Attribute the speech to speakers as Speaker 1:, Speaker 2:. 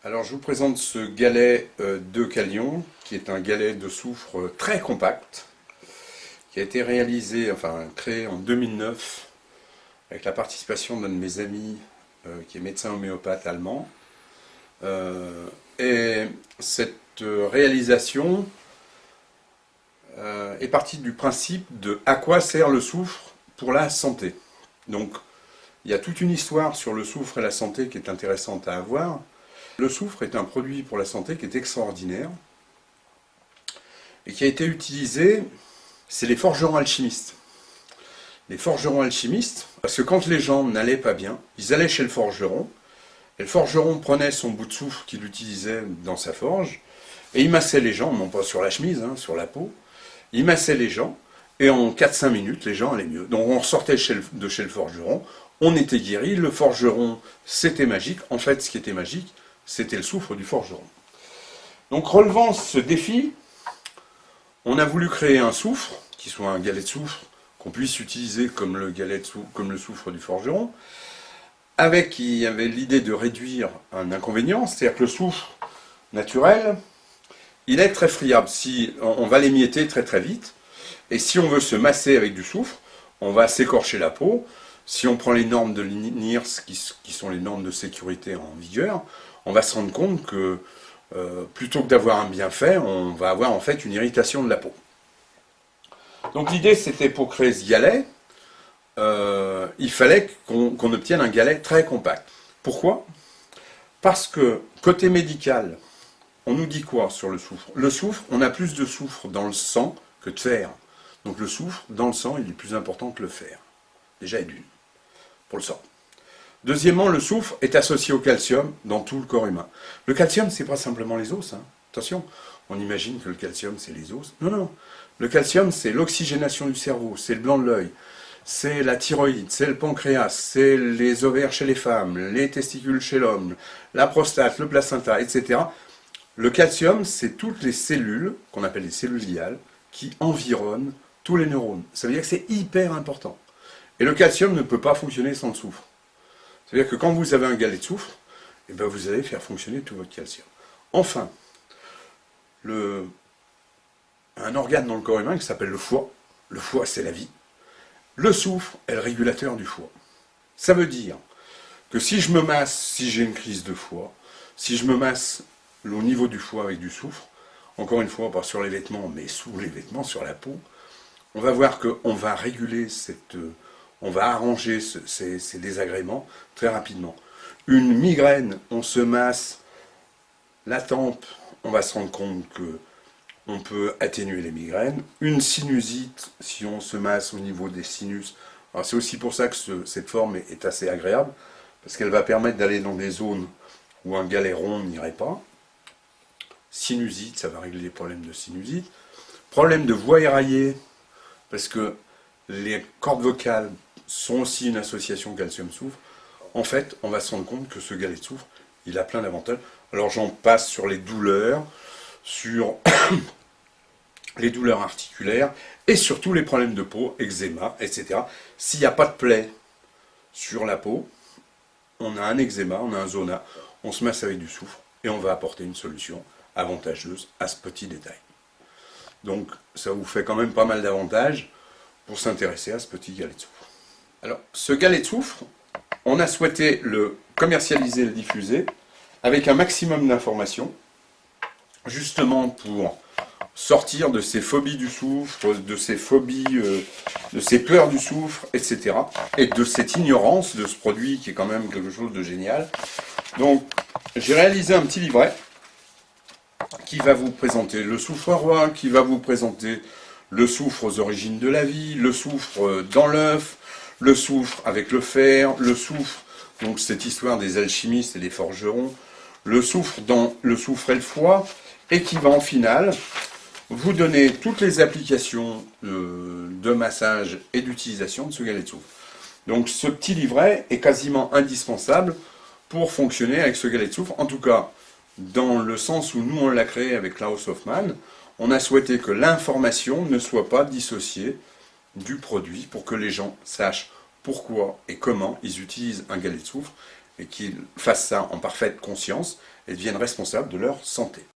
Speaker 1: Alors je vous présente ce galet de Calion, qui est un galet de soufre très compact, qui a été réalisé, enfin créé en 2009, avec la participation d'un de mes amis qui est médecin homéopathe allemand. Et cette réalisation est partie du principe de à quoi sert le soufre pour la santé. Donc il y a toute une histoire sur le soufre et la santé qui est intéressante à avoir. Le soufre est un produit pour la santé qui est extraordinaire et qui a été utilisé, c'est les forgerons alchimistes. Les forgerons alchimistes, parce que quand les gens n'allaient pas bien, ils allaient chez le forgeron, et le forgeron prenait son bout de soufre qu'il utilisait dans sa forge, et il massait les gens, non pas sur la chemise, sur la peau, il massait les gens, et en 4-5 minutes, les gens allaient mieux. Donc on sortait de chez le forgeron, on était guéri, le forgeron, c'était magique. En fait, ce qui était magique, c'était le soufre du forgeron. Donc relevant ce défi, on a voulu créer un soufre, qui soit un galet de soufre, qu'on puisse utiliser comme comme le soufre du forgeron, il y avait l'idée de réduire un inconvénient, c'est-à-dire que le soufre naturel, il est très friable. Si on va l'émietter très très vite, et si on veut se masser avec du soufre, on va s'écorcher la peau. Si on prend les normes de l'INIRS, qui sont les normes de sécurité en vigueur, on va se rendre compte que plutôt que d'avoir un bienfait, on va avoir en fait une irritation de la peau. Donc l'idée, c'était pour créer ce galet, il fallait qu'on obtienne un galet très compact. Pourquoi? Parce que côté médical, on nous dit quoi sur le soufre? Le soufre, on a plus de soufre dans le sang que de fer. Donc le soufre, dans le sang, il est plus important que le fer. Déjà et d'une, pour le sang. Deuxièmement, le soufre est associé au calcium dans tout le corps humain. Le calcium, c'est pas simplement les os. Attention, on imagine que le calcium, c'est les os. Non, non. Le calcium, c'est l'oxygénation du cerveau, c'est le blanc de l'œil, c'est la thyroïde, c'est le pancréas, c'est les ovaires chez les femmes, les testicules chez l'homme, la prostate, le placenta, etc. Le calcium, c'est toutes les cellules, qu'on appelle les cellules gliales, qui environnent tous les neurones. Ça veut dire que c'est hyper important. Et le calcium ne peut pas fonctionner sans le soufre. C'est-à-dire que quand vous avez un galet de soufre, eh ben vous allez faire fonctionner tout votre calcium. Enfin, un organe dans le corps humain qui s'appelle le foie. Le foie, c'est la vie. Le soufre est le régulateur du foie. Ça veut dire que si je me masse, si j'ai une crise de foie, si je me masse au niveau du foie avec du soufre, encore une fois, pas sur les vêtements, mais sous les vêtements, sur la peau, on va voir qu'on va réguler on va arranger ces désagréments très rapidement. Une migraine, on se masse la tempe, on va se rendre compte qu'on peut atténuer les migraines. Une sinusite, si on se masse au niveau des sinus, c'est aussi pour ça que cette forme est assez agréable, parce qu'elle va permettre d'aller dans des zones où un galet rond n'irait pas. Sinusite, ça va régler les problèmes de sinusite. Problème de voix éraillée, parce que les cordes vocales sont aussi une association calcium-soufre. En fait, on va se rendre compte que ce galet de soufre, il a plein d'avantages. Alors j'en passe sur les douleurs, sur les douleurs articulaires, et surtout les problèmes de peau, eczéma, etc. S'il n'y a pas de plaie sur la peau, on a un eczéma, on a un zona, on se masse avec du soufre, et on va apporter une solution avantageuse à ce petit détail. Donc ça vous fait quand même pas mal d'avantages pour s'intéresser à ce petit galet de soufre. Alors, ce galet de soufre, on a souhaité le commercialiser et le diffuser avec un maximum d'informations, justement pour sortir de ces phobies du soufre, de ces phobies, de ces peurs du soufre, etc. Et de cette ignorance de ce produit qui est quand même quelque chose de génial. Donc, j'ai réalisé un petit livret qui va vous présenter le soufre roi, qui va vous présenter le soufre aux origines de la vie, le soufre dans l'œuf, le soufre avec le fer, le soufre, donc cette histoire des alchimistes et des forgerons, le soufre dans le soufre et le foie, et qui va en finale vous donner toutes les applications de massage et d'utilisation de ce galet de soufre. Donc ce petit livret est quasiment indispensable pour fonctionner avec ce galet de soufre, en tout cas dans le sens où nous on l'a créé avec Klaus Hoffmann. On a souhaité que l'information ne soit pas dissociée du produit pour que les gens sachent pourquoi et comment ils utilisent un galet de soufre et qu'ils fassent ça en parfaite conscience et deviennent responsables de leur santé.